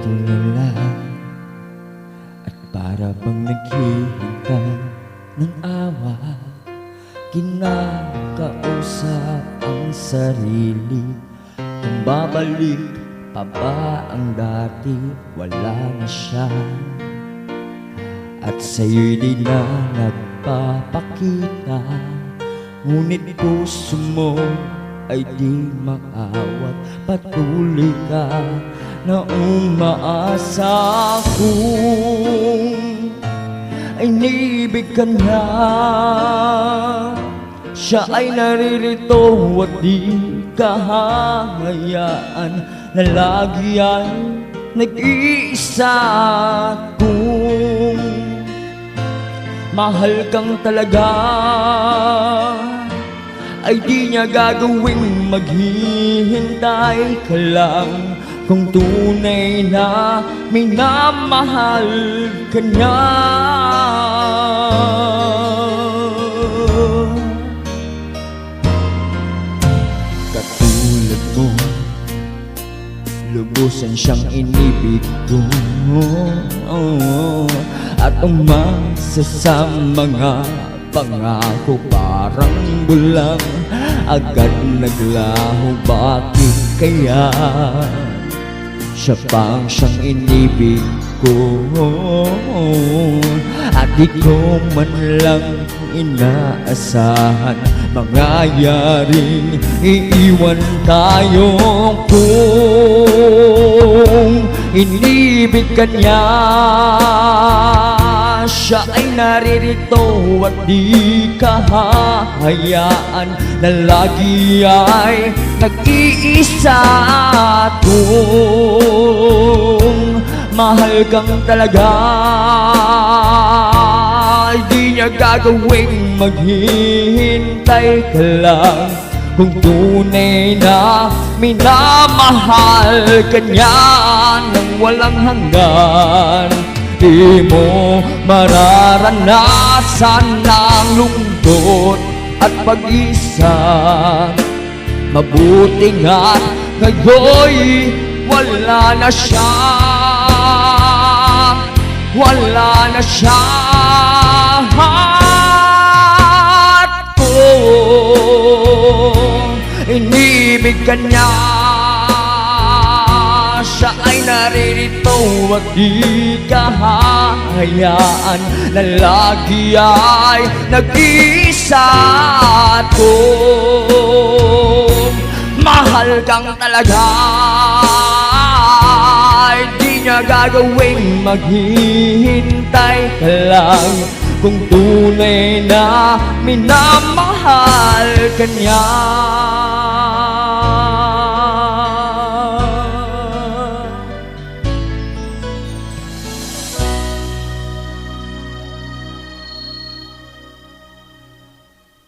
tulala at para bang naghihintay ng awa. Kinakausap ang sarili kung babalik pa ba ang dati, wala na siya. At sa'yo'y di na nagpapakita, ngunit puso mo ay di maawat. Patuloy ka na umaasa kung inibig ka na. Siya ay naririto at di kahahayaan na lagi ay nag-iisa. Kung mahal kang talaga, ay di niya gagawing maghihintay ka lang. Kung tunay na minamahal ka niya. Katulad mo, lubusan siyang inibig ko, at umasa sa mga pangako parang bulang agad naglaho. Bakit kaya siya pang siyang inibig ko, at di ko man lang inaasahan mangyayaring iiwan tayo. Kung inibig ka niya, siya ay naririto at di kahahayaan na lagi ay nag-iisa. Kung mahal kang talaga, ay di niya gagawing maghihintay ka lang. Kung tunay na minamahal ka niya ng walang hanggan, di mo mararanasan ang lungkot at pag-isa. Mabuti nga't ngayon wala na siya, wala na siya. At kung inibig ka niya, siya ay naririto at di kahahayaan na lagi ay nag-iisa. At kung mahal kang talaga, ay di niya gagawing maghihintay ka lang. Kung tunay na minamahal ka niya.